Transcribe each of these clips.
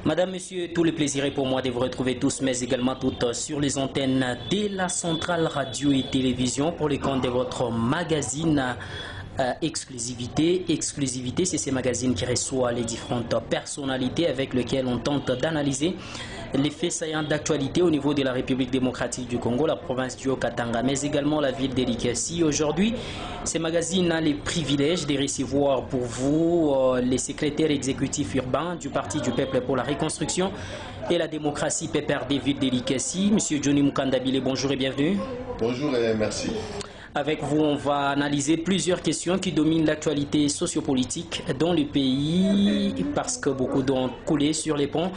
Madame, Monsieur, tout le plaisir est pour moi de vous retrouver tous, mais également toutes sur les antennes de la centrale radio et télévision pour le compte de votre magazine Exclusivité. Exclusivité, c'est ce magazine qui reçoit les différentes personnalités avec lesquelles on tente d'analyser les faits saillants d'actualité au niveau de la République démocratique du Congo, la province du Haut-Katanga, mais également la ville d'Likasi. Aujourd'hui, ce magazine a le privilège de recevoir pour vous les secrétaires exécutifs urbains du Parti du Peuple pour la Reconstruction et la démocratie PPRD ville d'Likasi. Monsieur Johnny Mukandabile, bonjour et bienvenue. Bonjour et merci. Avec vous, on va analyser plusieurs questions qui dominent l'actualité sociopolitique dans le pays parce que beaucoup d'eau ont coulé sur les ponts.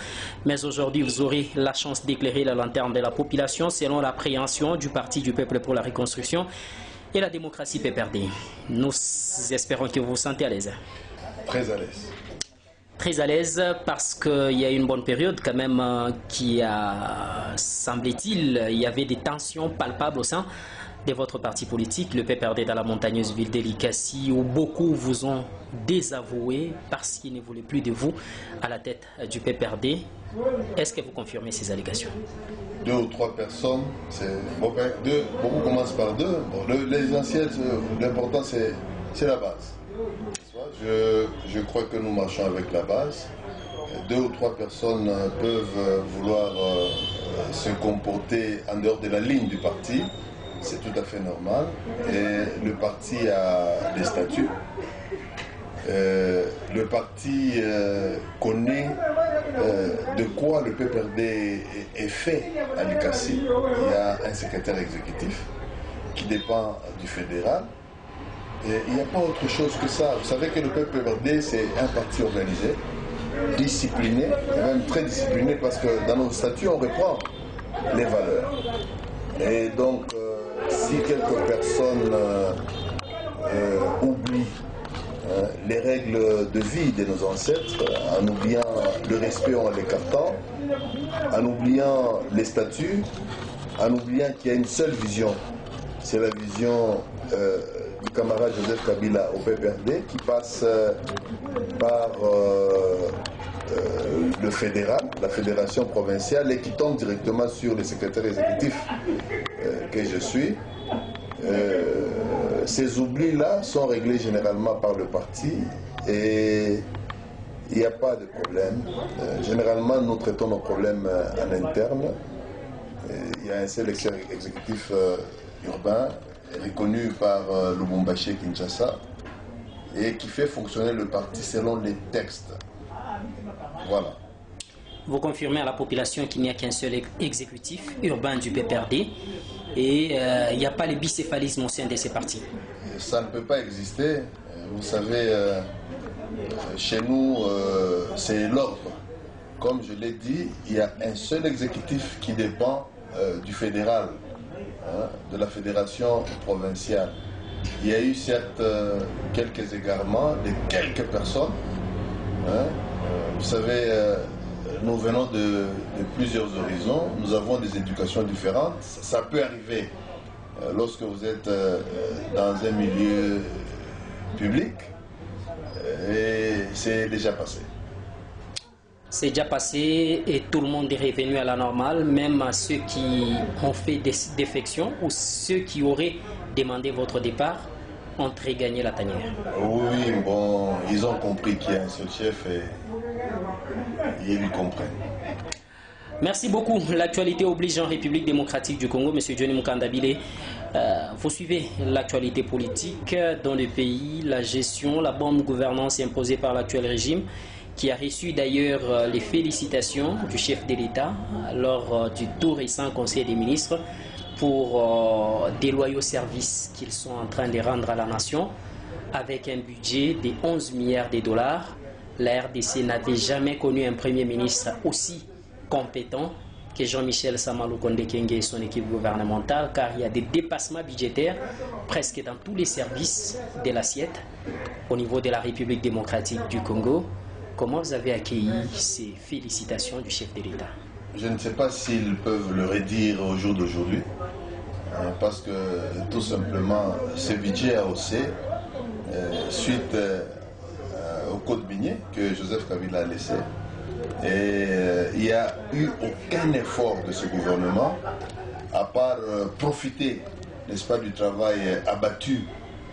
Mais aujourd'hui, vous aurez la chance d'éclairer la lanterne de la population selon l'appréhension du Parti du Peuple pour la Reconstruction et la démocratie PPRD. Nous espérons que vous vous sentez à l'aise. Très à l'aise. Très à l'aise parce qu'il y a une bonne période quand même qui a, semblait-il, il y avait des tensions palpables au sein de votre parti politique, le PPRD dans la montagneuse ville d'Likasi, où beaucoup vous ont désavoué parce qu'ils ne voulaient plus de vous à la tête du PPRD. Est-ce que vous confirmez ces allégations? 2 ou 3 personnes, beaucoup commencent par 2. Bon, l'essentiel, l'important c'est la base. Je crois que nous marchons avec la base. 2 ou 3 personnes peuvent vouloir se comporter en dehors de la ligne du parti. C'est tout à fait normal. Et le parti a des statuts. Le parti connaît de quoi le PPRD est fait à Likasi. Il y a un secrétaire exécutif qui dépend du fédéral. Et il n'y a pas autre chose que ça. Vous savez que le PPRD, c'est un parti organisé, discipliné, et même très discipliné parce que dans nos statuts, on reprend les valeurs. Et donc, si quelques personnes oublient les règles de vie de nos ancêtres, en oubliant le respect en l'écartant, en oubliant les statuts, en oubliant qu'il y a une seule vision, c'est la vision du camarade Joseph Kabila au PPRD qui passe par le fédéral, la fédération provinciale, et qui tombe directement sur le secrétaire exécutif que je suis. Ces oublis-là sont réglés généralement par le parti et il n'y a pas de problème. Généralement, nous traitons nos problèmes en interne. Il y a un seul exécutif urbain reconnu par Lubumbashi Kinshasa et qui fait fonctionner le parti selon les textes. Voilà. Vous confirmez à la population qu'il n'y a qu'un seul exécutif urbain du PPRD et il n'y a pas le bicéphalisme au sein de ces partis. Ça ne peut pas exister. Vous savez, chez nous, c'est l'ordre. Comme je l'ai dit, il y a un seul exécutif qui dépend du fédéral, de la fédération provinciale. Il y a eu certes quelques égarements de quelques personnes. Vous savez, nous venons de plusieurs horizons, nous avons des éducations différentes. Ça peut arriver lorsque vous êtes dans un milieu public et c'est déjà passé. C'est déjà passé et tout le monde est revenu à la normale, même ceux qui ont fait des défections ou ceux qui auraient demandé votre départ ont regagné la tanière. Oui, bon, ils ont compris qu'il y a un seul chef et ils lui comprennent. Merci beaucoup. L'actualité oblige en République démocratique du Congo. Monsieur Johnny Mukandabile, vous suivez l'actualité politique dans le pays, la gestion, la bonne gouvernance imposée par l'actuel régime, qui a reçu d'ailleurs les félicitations du chef de l'État lors du tout récent Conseil des ministres pour des loyaux services qu'ils sont en train de rendre à la nation avec un budget de 11 milliards de dollars. La RDC n'avait jamais connu un premier ministre aussi compétent que Jean-Michel Samalou Konde Kenge et son équipe gouvernementale, car il y a des dépassements budgétaires presque dans tous les services de l'assiette au niveau de la République démocratique du Congo. Comment vous avez accueilli ces félicitations du chef de l'État? Je ne sais pas s'ils peuvent le redire au jour d'aujourd'hui, parce que tout simplement ce budget a haussé suite au code minier que Joseph Kabila a laissé. Et il n'y a eu aucun effort de ce gouvernement, à part profiter, n'est-ce pas, du travail abattu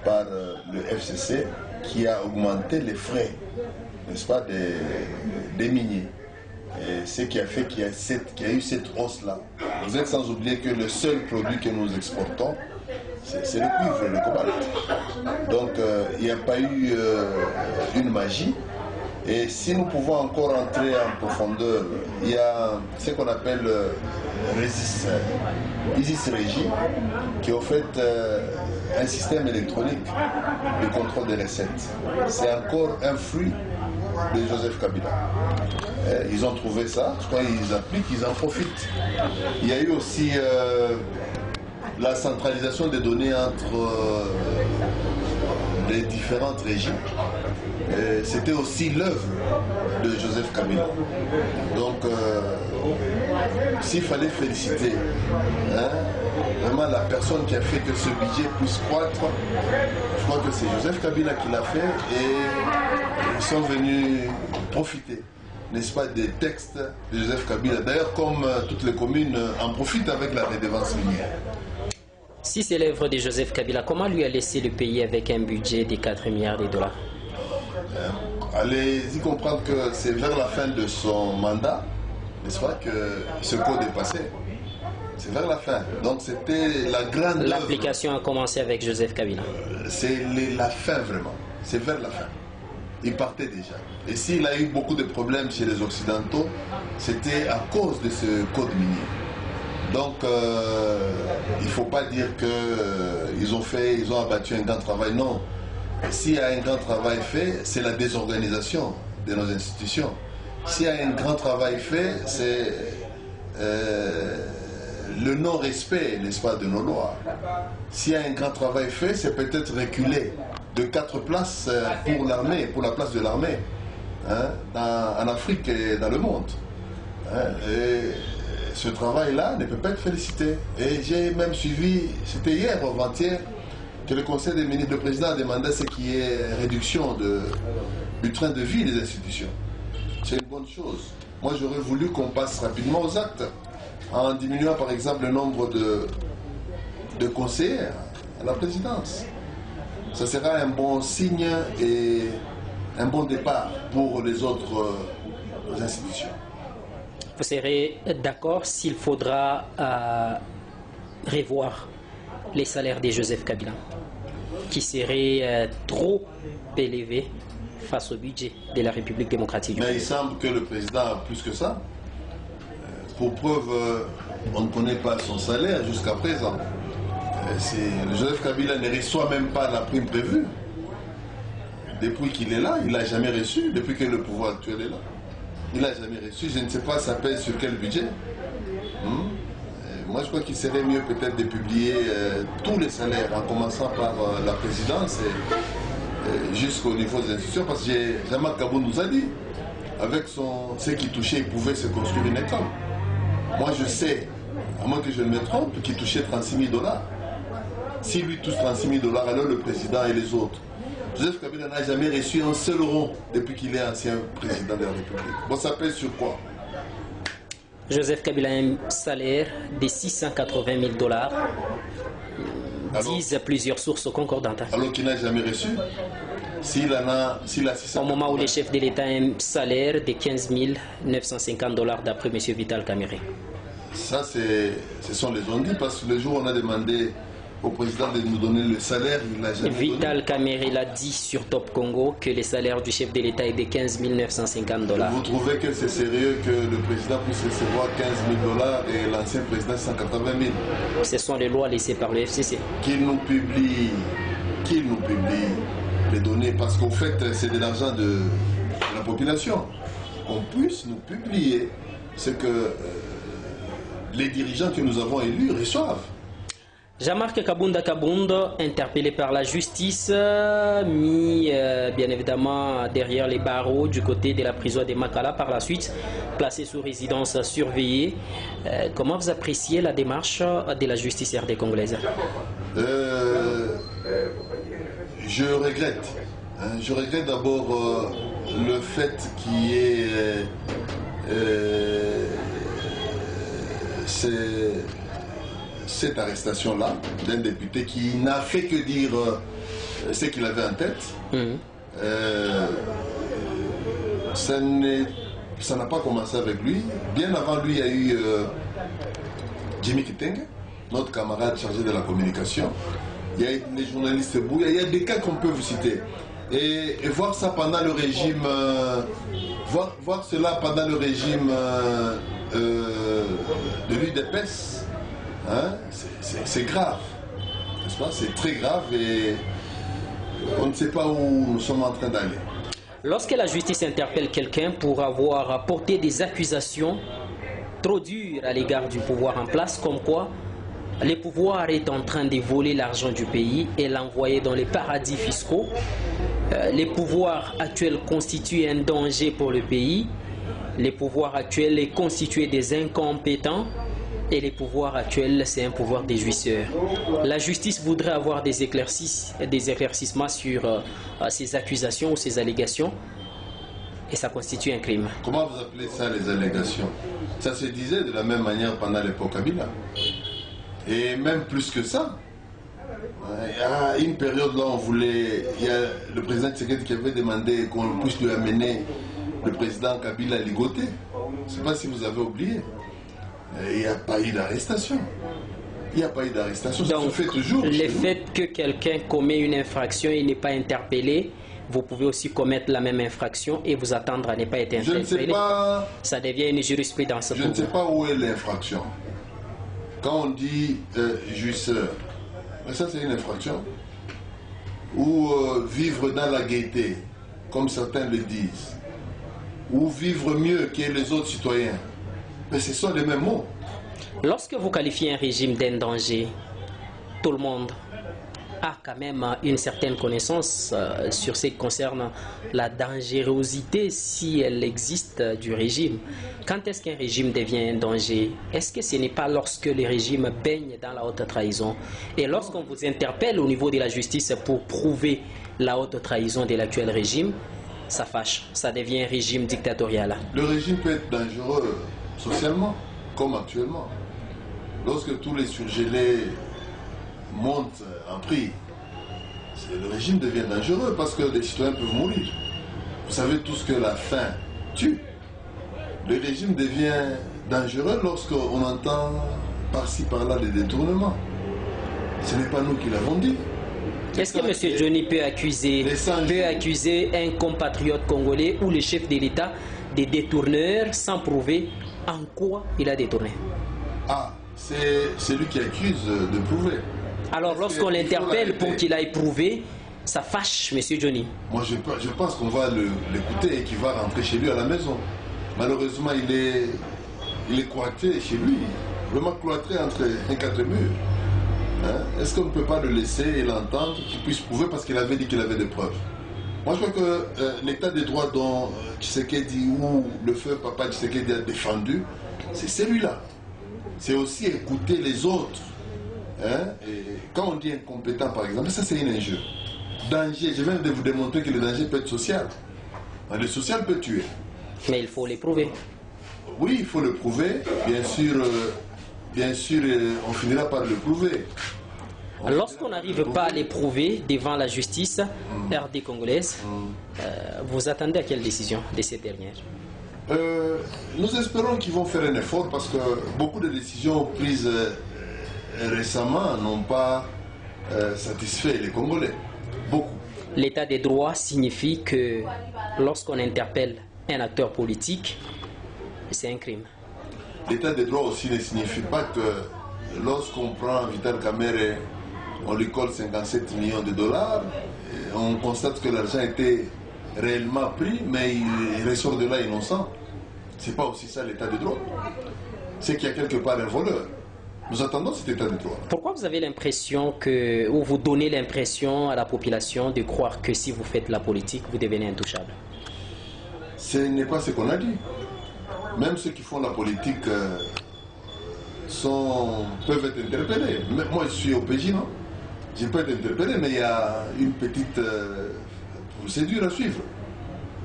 par le FCC, qui a augmenté les frais, n'est-ce pas, des miniers. Et ce qui a fait qu'il y a eu cette hausse-là. Vous êtes sans oublier que le seul produit que nous exportons, c'est le cuivre, le cobalt. Donc il n'y a pas eu une magie. Et si nous pouvons encore entrer en profondeur, il y a ce qu'on appelle ISIS Régie, qui est en fait un système électronique de contrôle des recettes. C'est encore un fruit de Joseph Kabila. Ils ont trouvé ça, je crois qu'ils appliquent, ils en profitent. Il y a eu aussi la centralisation des données entre les différentes régions. C'était aussi l'œuvre de Joseph Kabila. Donc, s'il fallait féliciter vraiment la personne qui a fait que ce budget puisse croître, je crois que c'est Joseph Kabila qui l'a fait et ils sont venus profiter, n'est-ce pas, des textes de Joseph Kabila. D'ailleurs, comme toutes les communes en profitent avec la redevance minière. Si c'est l'œuvre de Joseph Kabila, comment lui a laissé le pays avec un budget de 4 milliards de dollars? Allez-y comprendre que c'est vers la fin de son mandat, n'est-ce pas, que ce code est passé. C'est vers la fin. Donc c'était la grande... L'application a commencé avec Joseph Kabila. C'est la fin vraiment. C'est vers la fin. Il partait déjà. Et s'il a eu beaucoup de problèmes chez les Occidentaux, c'était à cause de ce code minier. Donc il ne faut pas dire qu'ils ont abattu un grand travail. Non. S'il y a un grand travail fait, c'est la désorganisation de nos institutions. S'il y a un grand travail fait, c'est le non-respect, n'est-ce pas, de nos lois. S'il y a un grand travail fait, c'est peut-être reculer de 4 places pour l'armée, pour la place de l'armée, hein, en Afrique et dans le monde. Hein, et ce travail-là ne peut pas être félicité. Et j'ai même suivi, c'était hier ou avant-hier, que le Conseil des ministres, le président a demandé ce qui est réduction du train de vie des institutions. C'est une bonne chose. Moi, j'aurais voulu qu'on passe rapidement aux actes, en diminuant par exemple le nombre de conseillers à la présidence. Ça sera un bon signe et un bon départ pour les autres institutions. Vous serez d'accord s'il faudra revoir les salaires de Joseph Kabila, qui seraient trop élevés face au budget de la République démocratique du Congo. Mais il semble que le président a plus que ça. Pour preuve, on ne connaît pas son salaire jusqu'à présent. Joseph Kabila ne reçoit même pas la prime prévue. Depuis qu'il est là, il n'a jamais reçu, depuis que le pouvoir actuel est là. Il n'a jamais reçu, je ne sais pas ça pèse sur quel budget. Moi, je crois qu'il serait mieux peut-être de publier tous les salaires, en commençant par la présidence et jusqu'au niveau des institutions, parce que Jean-Marc Kabou nous a dit, avec ce qu'il touchait, il pouvait se construire une école. Moi, je sais, à moins que je ne me trompe, qu'il touchait 36 000 $. Si lui touche 36 000 $, alors le président et les autres. Joseph Kabila n'a jamais reçu un seul euro depuis qu'il est ancien président de la République. Bon, ça pèse sur quoi? Joseph Kabila a un salaire de 680 000 $, disent plusieurs sources concordantes. Alors qu'il n'a jamais reçu. S'il a 680... Au moment où le chef de l'État a un salaire de 15 950 $ d'après M. Vital Kamerhe. Ça, ce sont les ondits, parce que le jour où on a demandé au président de nous donner le salaire, il n'a jamais donné. Vital Kamerhe l'a dit sur Top Congo que le salaire du chef de l'État est de 15 950 $. Vous trouvez que c'est sérieux que le président puisse recevoir 15 000 $ et l'ancien président 180 000? Ce sont les lois laissées par le FCC. Qu'il nous publie les données, parce qu'au fait, c'est de l'argent de la population. Qu'on puisse nous publier ce que les dirigeants que nous avons élus reçoivent. Jean-Marc Kabunda Kabundo, interpellé par la justice, mis bien évidemment derrière les barreaux du côté de la prison de Makala, par la suite placé sous résidence surveillée. Comment vous appréciez la démarche de la justice RD congolaise? Je regrette. Je regrette d'abord le fait qu'il y ait cette arrestation-là d'un député qui n'a fait que dire ce qu'il avait en tête. Ça n'a pas commencé avec lui. Bien avant lui, il y a eu Jimmy Kitenge, notre camarade chargé de la communication. Il y a les journalistes Bouya. Il y a des cas qu'on peut vous citer. Et voir ça pendant le régime, voir cela pendant le régime de l'UDPS, hein, c'est grave, n'est-ce pas? C'est très grave et on ne sait pas où nous sommes en train d'aller. Lorsque la justice interpelle quelqu'un pour avoir porté des accusations trop dures à l'égard du pouvoir en place, comme quoi le pouvoir est en train de voler l'argent du pays et l'envoyer dans les paradis fiscaux, les pouvoirs actuels constituent un danger pour le pays, les pouvoirs actuels est constitué des incompétents et les pouvoirs actuels, c'est un pouvoir des jouisseurs. La justice voudrait avoir des éclaircissements sur ces accusations ou ces allégations et ça constitue un crime. Comment vous appelez ça, les allégations? Ça se disait de la même manière pendant l'époque Kabila. Et même plus que ça. À une période là, on voulait. Il y a le président Tshisekedi qui avait demandé qu'on puisse lui amener le président Kabila ligoté. Je ne sais pas si vous avez oublié. Il n'y a pas eu d'arrestation. Il n'y a pas eu d'arrestation. Ça se fait toujours. Le fait que quelqu'un commet une infraction et n'est pas interpellé, vous pouvez aussi commettre la même infraction et vous attendre à ne pas être interpellé. Je ne sais pas. Ça devient une jurisprudence. Je ne sais pas où est l'infraction. Quand on dit jouisseur, ça c'est une infraction. Ou vivre dans la gaieté, comme certains le disent. Ou vivre mieux que les autres citoyens. Mais ce sont les mêmes mots. Lorsque vous qualifiez un régime d'un danger, tout le monde a quand même une certaine connaissance sur ce qui concerne la dangerosité, si elle existe, du régime. Quand est-ce qu'un régime devient un danger? Est-ce que ce n'est pas lorsque le régime baigne dans la haute trahison? Et lorsqu'on vous interpelle au niveau de la justice pour prouver la haute trahison de l'actuel régime, ça fâche, ça devient un régime dictatorial. Le régime peut être dangereux socialement, comme actuellement. Lorsque tous les surgelés montent en prix, le régime devient dangereux parce que les citoyens peuvent mourir. Vous savez tous que la faim tue. Le régime devient dangereux lorsqu'on entend par-ci par-là des détournements. Ce n'est pas nous qui l'avons dit. Est-ce que M. Johnny peut accuser un compatriote congolais ou le chef de l'État des détourneurs sans prouver en quoi il a détourné? Ah, c'est lui qui accuse de prouver. Alors lorsqu'on l'interpelle pour qu'il aille prouver, ça fâche M. Johnny. Moi je pense qu'on va l'écouter et qu'il va rentrer chez lui à la maison. Malheureusement il est cloîtré chez lui, vraiment cloîtré entre quatre murs. Hein? Est-ce qu'on ne peut pas le laisser et l'entendre, qu'il puisse prouver parce qu'il avait dit qu'il avait des preuves? Moi je crois que l'état des droits dont Tshisekedi ou le feu papa Tshisekedi a défendu, c'est celui-là. C'est aussi écouter les autres. Hein? Et quand on dit incompétent par exemple, ça c'est une injure. Danger, je viens de vous démontrer que le danger peut être social. Le social peut tuer. Mais il faut l'éprouver. Oui, il faut le prouver. Bien sûr, on finira par le prouver. Lorsqu'on n'arrive pas à l'éprouver devant la justice RD congolaise, vous attendez à quelle décision de cette dernière? Nous espérons qu'ils vont faire un effort parce que beaucoup de décisions prises récemment n'ont pas satisfait les Congolais. Beaucoup. L'état des droits signifie que lorsqu'on interpelle un acteur politique, c'est un crime. L'état des droits aussi ne signifie pas que lorsqu'on prend Vital Kamerhe, on lui colle 57 millions de dollars, on constate que l'argent était réellement pris, mais il ressort de là innocent. C'est pas aussi ça l'état de droit. C'est qu'il y a quelque part un voleur. Nous attendons cet état de droit. Pourquoi vous avez l'impression que, ou vous donnez l'impression à la population de croire que si vous faites la politique, vous devenez intouchable? Ce n'est pas ce qu'on a dit. Même ceux qui font la politique peuvent être interpellés. Moi, je suis au PJ, non? Je peux être interpellé, mais il y a une petite procédure à suivre.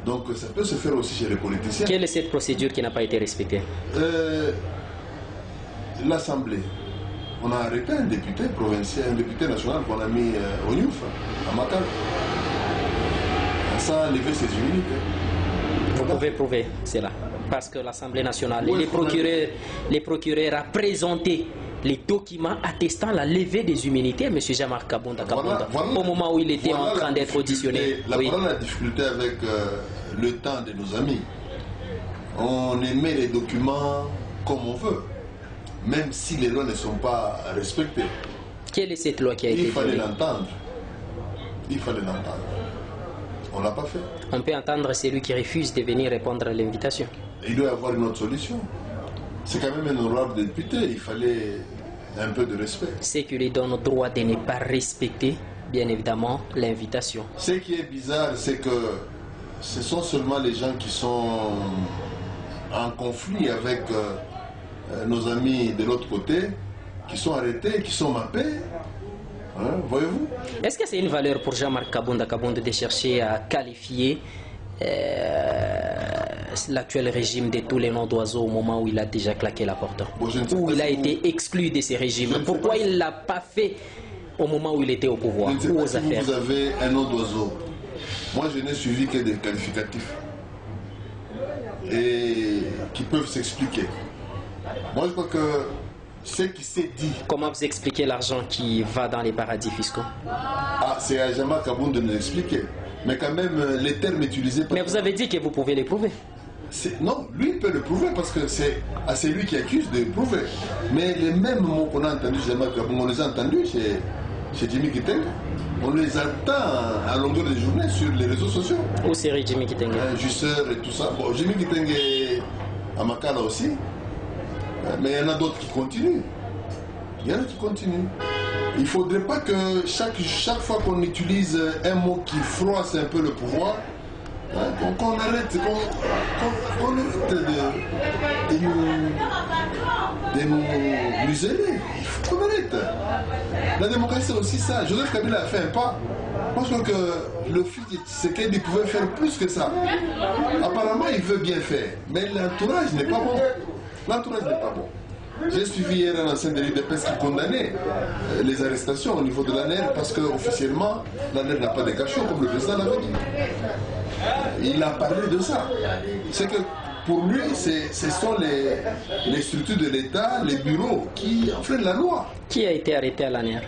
Donc ça peut se faire aussi chez les politiciens. Quelle est cette procédure qui n'a pas été respectée? l'Assemblée. On a arrêté un député provincial, un député national qu'on a mis au Niouf, à Makal. Ça a levé ses immunités. Vous pouvez prouver cela. Parce que l'Assemblée nationale et les procureurs ont présenté les documents attestant la levée des immunités à M. Jean-Marc Kabonda au moment où il était en train d'être auditionné. Voilà la difficulté avec le temps de nos amis. On émet les documents comme on veut, même si les lois ne sont pas respectées. Quelle est cette loi qui a été Il fallait l'entendre. Il fallait l'entendre. On ne l'a pas fait. On peut entendre celui qui refuse de venir répondre à l'invitation. Il doit y avoir une autre solution. C'est quand même un honorable député, il fallait un peu de respect. Ce qui lui donne le droit de ne pas respecter, bien évidemment, l'invitation. Ce qui est bizarre, c'est que ce sont seulement les gens qui sont en conflit avec nos amis de l'autre côté, qui sont arrêtés, qui sont mappés. Hein, voyez-vous? Est-ce que c'est une valeur pour Jean-Marc Kabonda de chercher à qualifier l'actuel régime de tous les noms d'oiseaux au moment où il a déjà claqué la porte, où il a été exclu de ces régimes? Pourquoi il ne l'a pas fait au moment où il était au pouvoir ou aux affaires? Vous avez un nom d'oiseau. Moi, je n'ai suivi que des qualificatifs et qui peuvent s'expliquer. Moi, je crois que ce qui s'est dit... Comment vous expliquez l'argent qui va dans les paradis fiscaux? Ah, c'est à Jean-Marc Kabonda de nous expliquer. Mais quand même, les termes utilisés... Mais vous avez dit que vous pouvez les prouver. Non, lui il peut le prouver parce que c'est lui qui accuse de le prouver. Mais les mêmes mots qu'on a entendus chez Jean-Marc Kabonda, on les a entendus chez Jimmy Kitenga. On les attend à longueur de journée sur les réseaux sociaux. Où serait Jimmy Kitenga? Justeur et tout ça. Bon, Jimmy Kitenga est à Makala aussi. Mais il y en a d'autres qui continuent. Il y en a qui continuent. Il ne faudrait pas que chaque fois qu'on utilise un mot qui froisse un peu le pouvoir, qu'on arrête, qu'on arrête de nous museler. Il faut qu'on arrête. La démocratie, c'est aussi ça. Joseph Kabila a fait un pas. Moi, je crois que le fils de Tshisekedi pouvait faire plus que ça. Apparemment, il veut bien faire. Mais l'entourage n'est pas bon. L'entourage n'est pas bon. J'ai suivi hier un ancien de l'UDPS qui condamnait les arrestations au niveau de l'ANER parce qu'officiellement, l'ANER n'a pas de cachot comme le président l'avait dit. Il a parlé de ça. C'est que pour lui, ce sont les structures de l'État, les bureaux qui enfreignent la loi. Qui a été arrêté à l'ANER?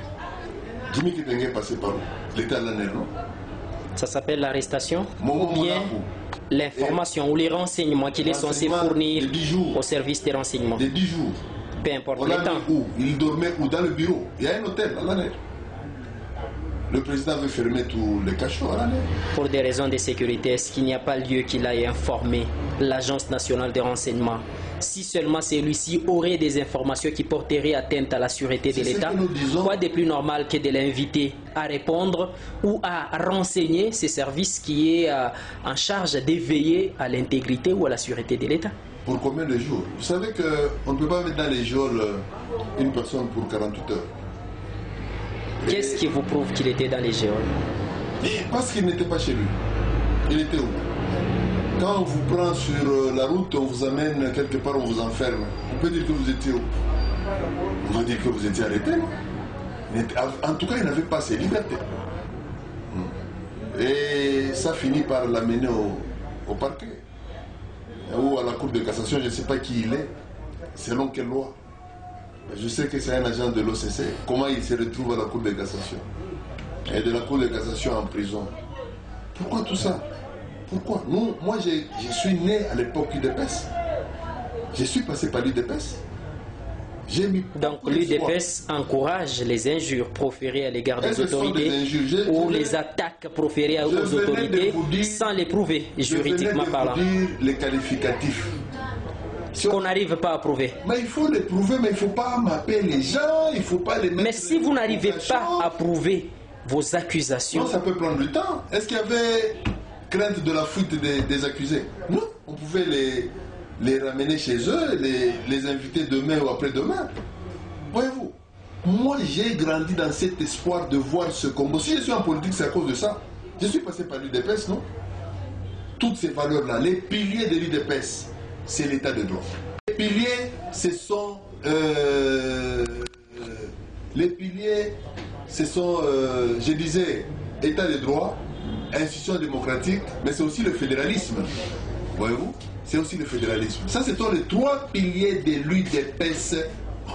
Jimmy Kitenga est passé par l'État à l'ANER, non? Ça s'appelle l'arrestation ou bien l'information ou les renseignements qu'il est censé fournir au service des renseignements? Des 10 jours. Peu importe le temps. Il dormait où? Dans le bureau. Il y a un hôtel à l'ANER. Le président veut fermer tous les cachots à l'ANER. Pour des raisons de sécurité, est-ce qu'il n'y a pas lieu qu'il aille informer l'Agence nationale de renseignement? Si seulement celui-ci aurait des informations qui porteraient atteinte à la sûreté de l'État, quoi de plus normal que de l'inviter à répondre ou à renseigner ces services qui est en charge d'éveiller à l'intégrité ou à la sûreté de l'État? Pour combien de jours? Vous savez qu'on ne peut pas mettre dans les geôles une personne pour 48 heures. Qu'est-ce qui vous prouve qu'il était dans les geôles? Parce qu'il n'était pas chez lui. Il était où? Quand on vous prend sur la route, on vous amène quelque part, on vous enferme. On peut dire que vous étiez où? On va dire que vous étiez arrêté, non? En tout cas, il n'avait pas ses libertés. Et ça finit par l'amener au parquet. Ou à la Cour de cassation, je ne sais pas qui il est, selon quelle loi. Je sais que c'est un agent de l'OCC. Comment il se retrouve à la Cour de cassation? Et de la Cour de cassation en prison. Pourquoi tout ça? Pourquoi? Moi, je suis né à l'époque UDPS. Je suis passé par l'UDPS. Donc l'UDPS encourage les injures proférées à l'égard des autorités ou les attaques proférées aux autorités sans les prouver juridiquement parlant. Je venais de vous dire les qualificatifs. Qu'on n'arrive pas à prouver. Mais il faut les prouver, mais il ne faut pas mapper les gens, il ne faut pas les mettre... Mais si vous n'arrivez pas à prouver vos accusations... Non, ça peut prendre du temps. Est-ce qu'il y avait crainte de la fuite des accusés? Non, on pouvait les ramener chez eux, les inviter demain ou après-demain. Voyez-vous, moi j'ai grandi dans cet espoir de voir ce Congo. Si je suis en politique, c'est à cause de ça. Je suis passé par l'UDPS, non? Toutes ces valeurs-là, les piliers de l'UDPS, c'est l'état de droit. Les piliers, ce sont les piliers, ce sont, je disais, État de droit, institution démocratique, mais c'est aussi le fédéralisme. Voyez-vous? C'est aussi le fédéralisme. Ça, ce sont les 3 piliers de l'UDPS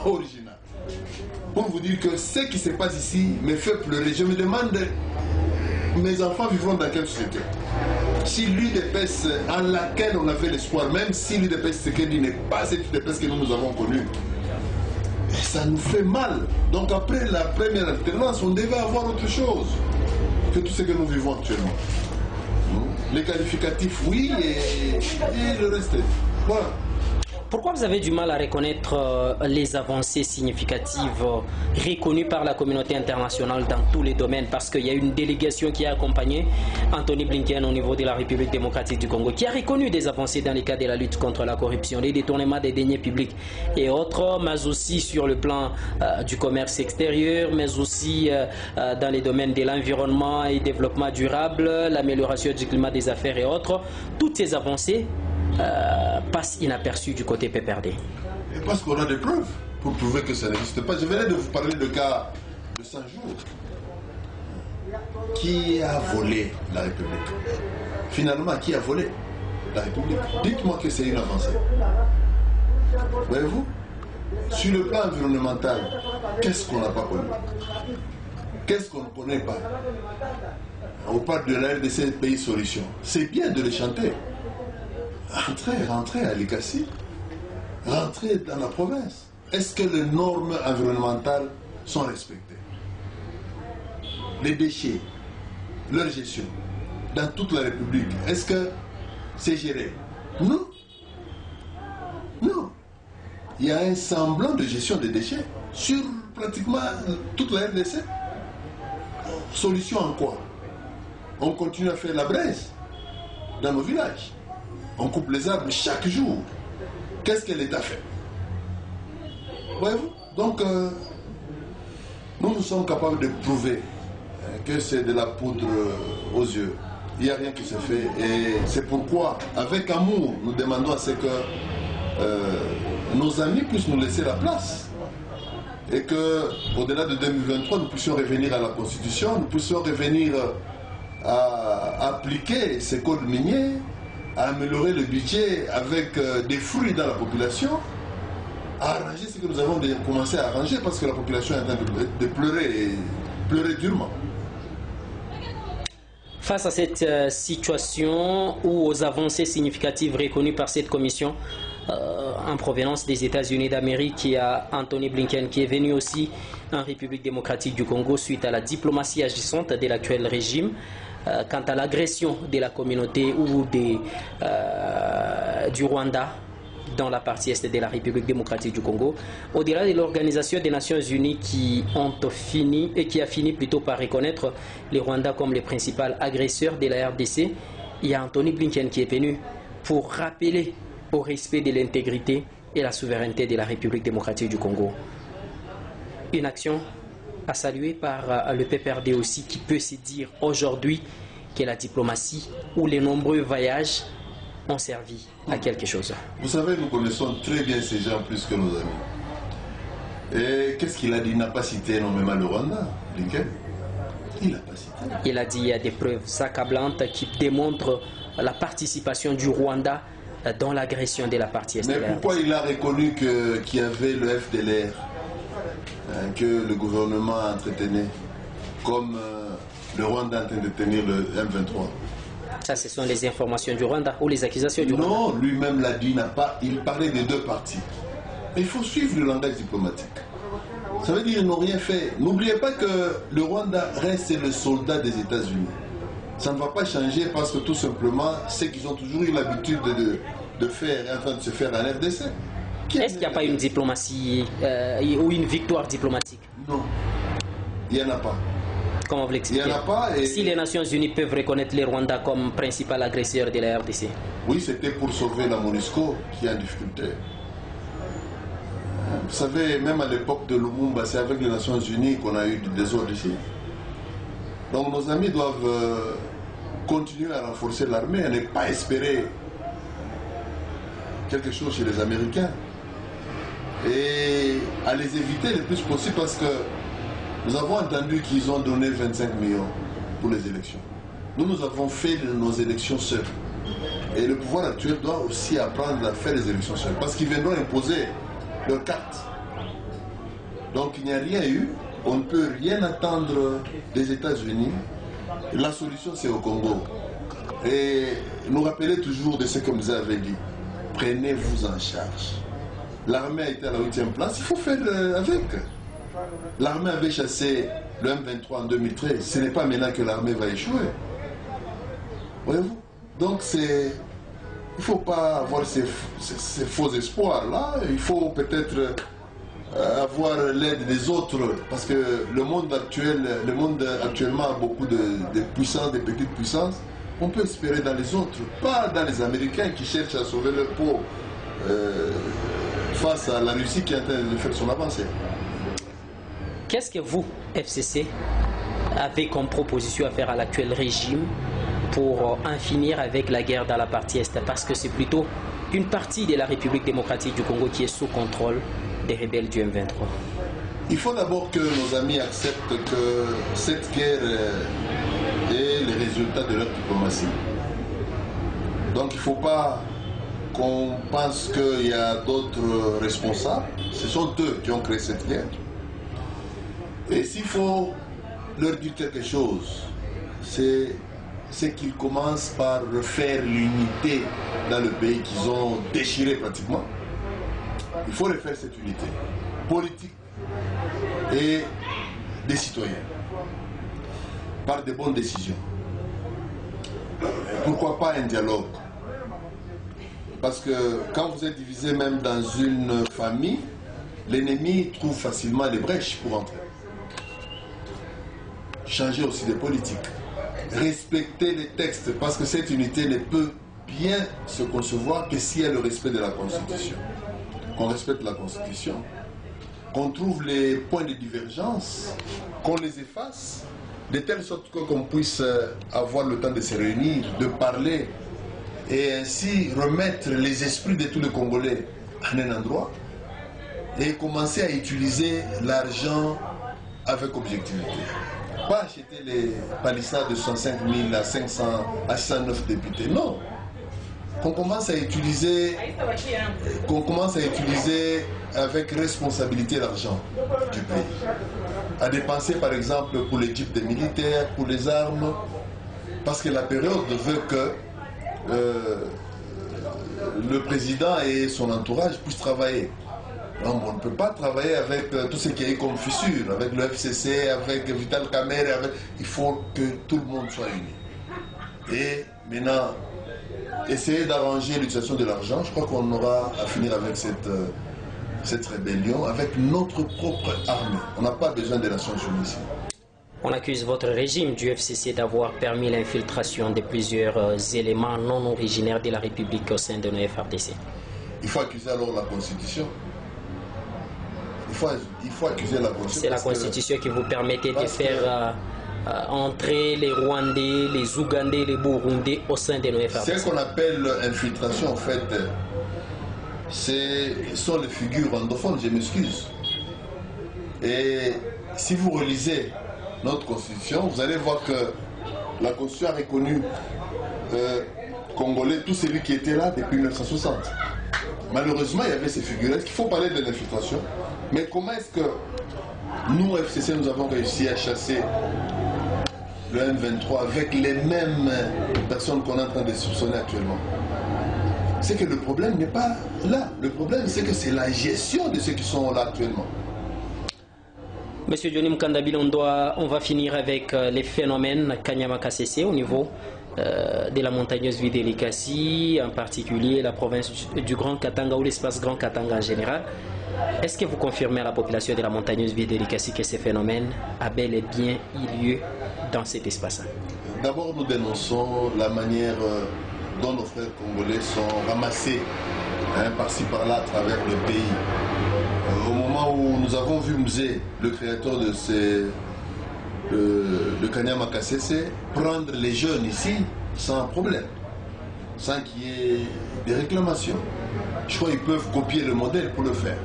original. Pour vous dire que ce qui se passe ici me fait pleurer. Je me demande, mes enfants vivront dans quelle société? Si l'UDPS en laquelle on avait l'espoir, même si l'UDPS Tshisekedi n'est pas cette UDPS que nous avons connue, ça nous fait mal. Donc après la première alternance, on devait avoir autre chose que tout ce que nous vivons actuellement. Les qualificatifs, oui, et le reste. Voilà. Pourquoi vous avez du mal à reconnaître les avancées significatives reconnues par la communauté internationale dans tous les domaines? Parce qu'il y a une délégation qui a accompagné Antony Blinken au niveau de la République démocratique du Congo, qui a reconnu des avancées dans le cadre de la lutte contre la corruption, les détournements des deniers publics et autres, mais aussi sur le plan du commerce extérieur, mais aussi dans les domaines de l'environnement et développement durable, l'amélioration du climat des affaires et autres. Toutes ces avancées passe inaperçu du côté PPRD. Et parce qu'on a des preuves pour prouver que ça n'existe pas. Je venais de vous parler de cas de 5 jours. Qui a volé la République? Finalement, qui a volé la République? Dites-moi que c'est une avancée. Voyez-vous? Sur le plan environnemental, qu'est-ce qu'on n'a pas connu? Qu'est-ce qu'on ne connaît pas? On parle de la RDC Pays Solutions. C'est bien de les chanter. Rentrer à l'Ikassi, rentrer dans la province. Est-ce que les normes environnementales sont respectées? Les déchets, leur gestion, dans toute la République, est-ce que c'est géré? Non. Non. Il y a un semblant de gestion des déchets sur pratiquement toute la RDC. Solution en quoi? On continue à faire la braise dans nos villages. On coupe les arbres chaque jour. Qu'est-ce que l'État fait? Voyez-vous? Donc, nous sommes capables de prouver que c'est de la poudre aux yeux. Il n'y a rien qui se fait. Et c'est pourquoi, avec amour, nous demandons à ce que nos amis puissent nous laisser la place. Et qu'au-delà de 2023, nous puissions revenir à la Constitution, nous puissions revenir à appliquer ces codes miniers, à améliorer le budget avec des fruits dans la population, à arranger ce que nous avons commencé à arranger parce que la population est en train de pleurer, et pleurer durement. Face à cette situation ou aux avancées significatives reconnues par cette commission en provenance des États-Unis d'Amérique, il y a Antony Blinken qui est venu aussi en République démocratique du Congo suite à la diplomatie agissante de l'actuel régime. Quant à l'agression de la communauté ou du Rwanda dans la partie est de la République démocratique du Congo, au-delà de l'Organisation des Nations Unies qui a fini plutôt par reconnaître les Rwandais comme les principaux agresseurs de la RDC, il y a Antony Blinken qui est venu pour rappeler au respect de l'intégrité et la souveraineté de la République démocratique du Congo. Une action à saluer par le PPRD aussi, qui peut se dire aujourd'hui que la diplomatie ou les nombreux voyages ont servi à quelque chose. Vous savez, nous connaissons très bien ces gens plus que nos amis. Et qu'est-ce qu'il a dit? Il n'a pas cité énormément le Rwanda, Blinken. Il n'a pas cité. Il a dit qu'il y a des preuves accablantes qui démontrent la participation du Rwanda dans l'agression de la partie est. Mais pourquoi il a reconnu qu'il y avait le FDLR que le gouvernement entretenait, comme le Rwanda est en train de tenir le M23? Ça, ce sont les informations du Rwanda ou les accusations du Rwanda? Non, lui-même l'a dit, il parlait des deux parties. Mais il faut suivre le langage diplomatique. Ça veut dire qu'ils n'ont rien fait. N'oubliez pas que le Rwanda reste le soldat des États-Unis. Ça ne va pas changer parce que tout simplement, c'est qu'ils ont toujours eu l'habitude de faire, en train de se faire en RDC. Est-ce qu'il n'y a pas une diplomatie ou une victoire diplomatique? Non, il n'y en a pas. Comment vous l'expliquez? Il n'y en a pas. Et... Si les Nations Unies peuvent reconnaître les Rwandais comme principal agresseur de la RDC? Oui, c'était pour sauver la MONUSCO qui est en difficulté. Vous savez, même à l'époque de Lumumba, c'est avec les Nations Unies qu'on a eu du désordre ici. Donc nos amis doivent continuer à renforcer l'armée, à ne pas espérer quelque chose chez les Américains. et à les éviter le plus possible parce que nous avons entendu qu'ils ont donné 25 millions pour les élections. Nous avons fait nos élections seuls. Et le pouvoir actuel doit aussi apprendre à faire les élections seuls parce qu'ils viendront imposer leur carte. Donc il n'y a rien eu, on ne peut rien attendre des États-Unis. La solution c'est au Congo. Et nous rappeler toujours de ce que vous avez dit. Prenez-vous en charge. L'armée a été à la 8e place, il faut faire avec. L'armée avait chassé le M23 en 2013. Ce n'est pas maintenant que l'armée va échouer. Voyez-vous? Donc il ne faut pas avoir ces faux espoirs-là. Il faut peut-être avoir l'aide des autres. Parce que le monde actuellement a beaucoup de puissances, de petites puissances. On peut espérer dans les autres, pas dans les Américains qui cherchent à sauver leur peau face à la Russie qui est en train de faire son avancée. Qu'est-ce que vous, FCC, avez comme proposition à faire à l'actuel régime pour en finir avec la guerre dans la partie Est? Parce que c'est plutôt une partie de la République démocratique du Congo qui est sous contrôle des rebelles du M23. Il faut d'abord que nos amis acceptent que cette guerre est le résultat de leur diplomatie. Donc il ne faut pas qu'on pense qu'il y a d'autres responsables. Ce sont eux qui ont créé cette guerre. Et s'il faut leur dire quelque chose, c'est qu'ils commencent par refaire l'unité dans le pays qu'ils ont déchiré pratiquement. Il faut refaire cette unité politique et des citoyens par de bonnes décisions. Pourquoi pas un dialogue? Parce que quand vous êtes divisé même dans une famille, l'ennemi trouve facilement les brèches pour entrer. Changer aussi de politique. Respecter les textes, parce que cette unité ne peut bien se concevoir que s'il y a le respect de la Constitution. Qu'on respecte la Constitution, qu'on trouve les points de divergence, qu'on les efface, de telle sorte qu'on puisse avoir le temps de se réunir, de parler, et ainsi remettre les esprits de tous les Congolais en un endroit, et commencer à utiliser l'argent avec objectivité. Pas acheter les palissades de 65 000 à 500 à 609 députés, non. Qu'on commence à utiliser avec responsabilité l'argent du pays. À dépenser par exemple pour les jeeps des militaires, pour les armes, parce que la période veut que le président et son entourage puissent travailler. Non, on ne peut pas travailler avec tout ce qui est comme fissure, avec le FCC, avec Vital Kamerhe, il faut que tout le monde soit uni. Et maintenant, essayer d'arranger l'utilisation de l'argent, je crois qu'on aura à finir avec cette rébellion, avec notre propre armée. On n'a pas besoin des Nations Unies ici. On accuse votre régime du FCC d'avoir permis l'infiltration de plusieurs éléments non originaires de la République au sein de nos FRDC. Il faut accuser alors la Constitution. Il faut accuser la Constitution. C'est la Constitution qui vous permettait de faire entrer les Rwandais, les Ougandais, les Burundais au sein de nos FRDC. Ce qu'on appelle infiltration, en fait, ce sont les figures rwandophones, je m'excuse. Et si vous relisez notre Constitution, vous allez voir que la Constitution a reconnu Congolais, tout celui qui était là depuis 1960. Malheureusement, il y avait ces figures. Est-ce qu'il faut parler de l'infiltration? Mais comment est-ce que nous, FCC, nous avons réussi à chasser le M23 avec les mêmes personnes qu'on est en train de soupçonner actuellement? C'est que le problème n'est pas là. Le problème, c'est que c'est la gestion de ceux qui sont là actuellement. Monsieur Johnny Mukandabile, on va finir avec les phénomènes Kanyama Kasese au niveau de la montagneuse ville de Likasi, en particulier la province du Grand Katanga ou l'espace Grand Katanga en général. Est-ce que vous confirmez à la population de la montagneuse ville de Likasi que ces phénomènes a bel et bien eu lieu dans cet espace? D'abord, nous dénonçons la manière dont nos frères congolais sont ramassés par-ci par-là à travers le pays. Au moment où nous avons vu Mzee, le créateur de Kanyama Kasese, prendre les jeunes ici sans problème, sans qu'il y ait des réclamations. Je crois qu'ils peuvent copier le modèle pour le faire.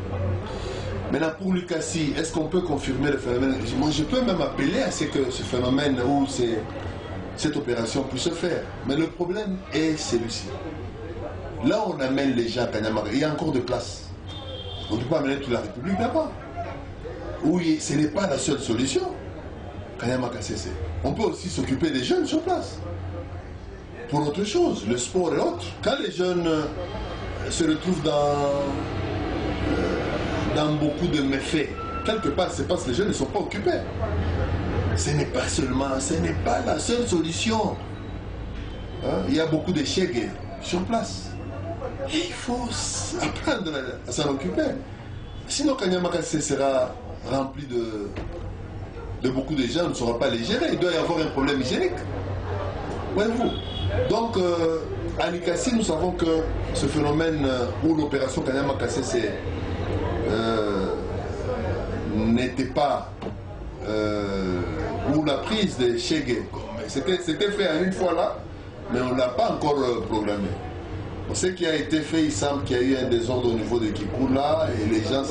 Maintenant, pour Lucassi, est-ce qu'on peut confirmer le phénomène? Moi, je peux même appeler à ce que ce phénomène ou cette opération puisse se faire. Mais le problème est celui-ci. Là, on amène les gens à Kanyamaka. Il y a encore de place. On ne peut pas amener toute la République là-bas. Oui, ce n'est pas la seule solution. Kanyamaka CC. On peut aussi s'occuper des jeunes sur place. Pour autre chose, le sport et autres. Quand les jeunes se retrouvent dans beaucoup de méfaits, quelque part, c'est parce que les jeunes ne sont pas occupés. Ce n'est pas la seule solution. Hein? Il y a beaucoup de chèques sur place. Et il faut apprendre à s'en occuper. Sinon, Kanyamaka sera rempli de beaucoup de gens, on ne saura pas les gérer. Il doit y avoir un problème hygiénique. Voyez-vous. Donc, à Likasi, nous savons que ce phénomène où l'opération Kanyamaka CC n'était pas, où la prise des chèques, c'était fait à une fois là, mais on ne l'a pas encore programmé. Ce qui a été fait, il semble qu'il y a eu un désordre au niveau de Kikoula et les gens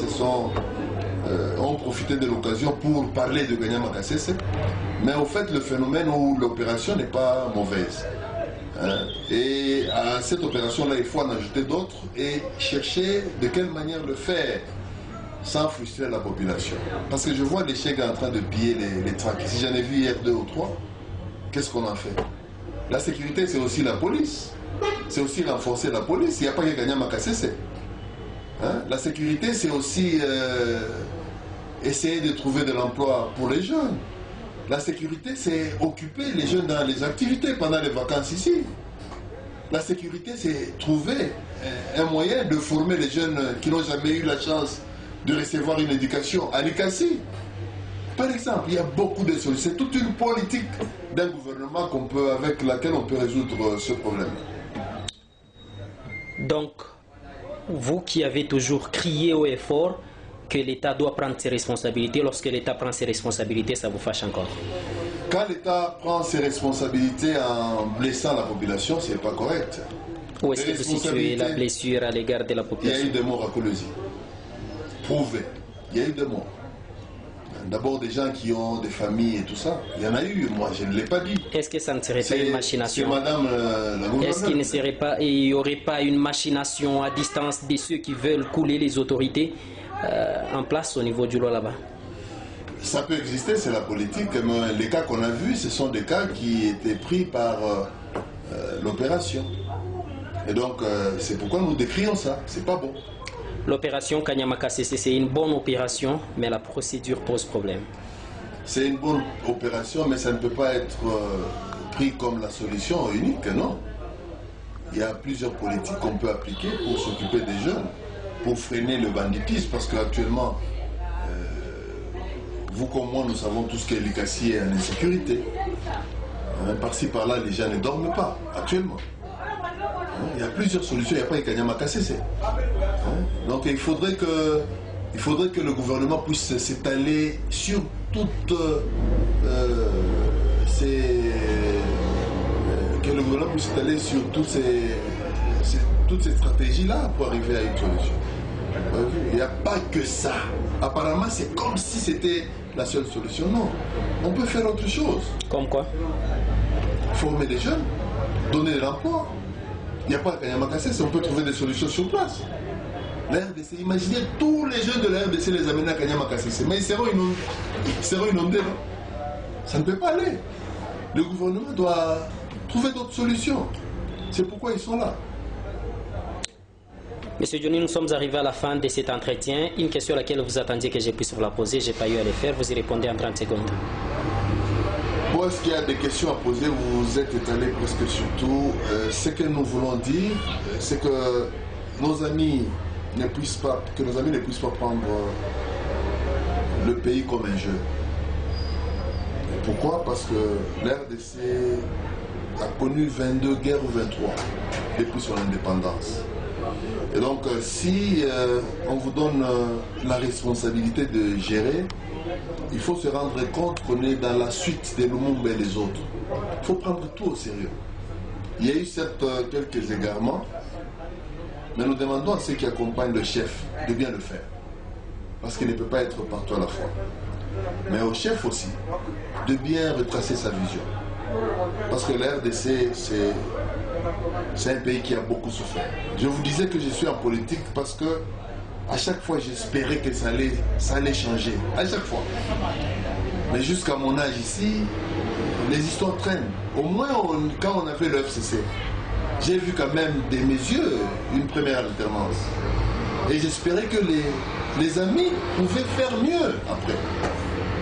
ont profité de l'occasion pour parler de Kanyamaka CC. Mais au fait, le phénomène où l'opération n'est pas mauvaise. Hein. Et à cette opération-là, il faut en ajouter d'autres et chercher de quelle manière le faire sans frustrer la population. Parce que je vois les chèques en train de piller les tracts. Si j'en ai vu hier 2 ou 3, qu'est-ce qu'on en fait? La sécurité, c'est aussi la police. C'est aussi renforcer la police. Il n'y a pas que Kanyamaka CC. Hein? La sécurité, c'est aussi essayer de trouver de l'emploi pour les jeunes. La sécurité, c'est occuper les jeunes dans les activités pendant les vacances ici. La sécurité, c'est trouver un moyen de former les jeunes qui n'ont jamais eu la chance de recevoir une éducation à Likasi. Par exemple, il y a beaucoup de solutions. C'est toute une politique d'un gouvernement avec laquelle on peut résoudre ce problème. Donc, vous qui avez toujours crié haut et fort que l'État doit prendre ses responsabilités, lorsque l'État prend ses responsabilités, ça vous fâche encore? Quand l'État prend ses responsabilités en blessant la population, ce n'est pas correct. Où est-ce que vous situez la blessure à l'égard de la population? Il y a eu des morts à Kolwezi. Prouvé. Il y a eu des morts. D'abord des gens qui ont des familles et tout ça. Il y en a eu, moi je ne l'ai pas dit. Est-ce que ça ne serait pas une machination? Madame la gouverneure. Est-ce qu'il n'y aurait pas une machination à distance de ceux qui veulent couler les autorités en place au niveau du lot là-bas? Ça peut exister, c'est la politique, mais les cas qu'on a vus, ce sont des cas qui étaient pris par l'opération. Et donc, c'est pourquoi nous décrions ça, c'est pas bon. L'opération Kanyamaka CC, c'est une bonne opération, mais la procédure pose problème. C'est une bonne opération, mais ça ne peut pas être pris comme la solution unique, non. Il y a plusieurs politiques qu'on peut appliquer pour s'occuper des jeunes, pour freiner le banditisme, parce qu'actuellement, vous comme moi, nous savons tous que Likasi est en insécurité. Par-ci, par-là, les gens ne dorment pas, actuellement. Il y a plusieurs solutions, il n'y a pas de Kanyamaka CC. Donc il faudrait que le gouvernement puisse s'étaler sur toutes toutes ces stratégies-là pour arriver à une solution. Il n'y a pas que ça. Apparemment, c'est comme si c'était la seule solution. Non. On peut faire autre chose. Comme quoi? Former des jeunes, donner de l'emploi. Il n'y a pas de Kanyamaka CC, on peut trouver des solutions sur place. La RDC, imaginez tous les jeunes de la RDC les amener à Kanyamaka CC, mais ils seront inondés, non? Ça ne peut pas aller. Le gouvernement doit trouver d'autres solutions. C'est pourquoi ils sont là. Monsieur Johnny, nous sommes arrivés à la fin de cet entretien. Une question à laquelle vous attendiez que je puisse vous la poser, je n'ai pas eu à le faire. Vous y répondez en 30 secondes. Pour est-ce qu'il y a des questions à poser, vous vous êtes étalé presque sur tout. Ce que nous voulons dire, c'est que nos amis ne puissent pas prendre le pays comme un jeu. Pourquoi? Parce que l'RDC a connu 22 guerres ou 23 depuis son indépendance. Et donc, si on vous donne la responsabilité de gérer, il faut se rendre compte qu'on est dans la suite des Lumumba et les autres. Il faut prendre tout au sérieux. Il y a eu certes quelques égarements, mais nous demandons à ceux qui accompagnent le chef de bien le faire. parce qu'il ne peut pas être partout à la fois. Mais au chef aussi, de bien retracer sa vision. Parce que la RDC, c'est un pays qui a beaucoup souffert. Je vous disais que je suis en politique parce que à chaque fois j'espérais que ça allait changer. À chaque fois. Mais jusqu'à mon âge ici, les histoires traînent. Au moins quand on a fait le FCC, j'ai vu quand même de mes yeux une première alternance. Et j'espérais que les amis pouvaient faire mieux après.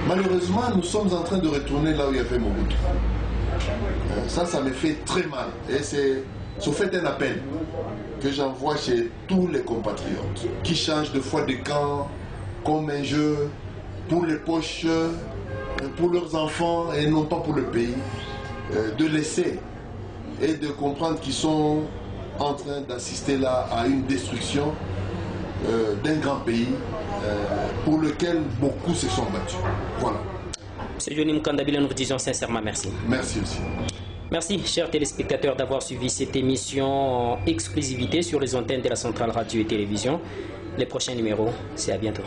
Malheureusement, nous sommes en train de retourner là où il y avait Mobutu. Ça me fait très mal. Et ça fait un appel que j'envoie chez tous les compatriotes qui changent de foi de camp comme un jeu pour les poches, pour leurs enfants et non pas pour le pays, de laisser et de comprendre qu'ils sont en train d'assister là à une destruction d'un grand pays pour lequel beaucoup se sont battus. Voilà. Monsieur Johnny Mukandabile, nous vous disons sincèrement merci. Merci aussi. Merci, chers téléspectateurs, d'avoir suivi cette émission en exclusivité sur les antennes de la Centrale Radio et Télévision. Les prochains numéros, c'est à bientôt.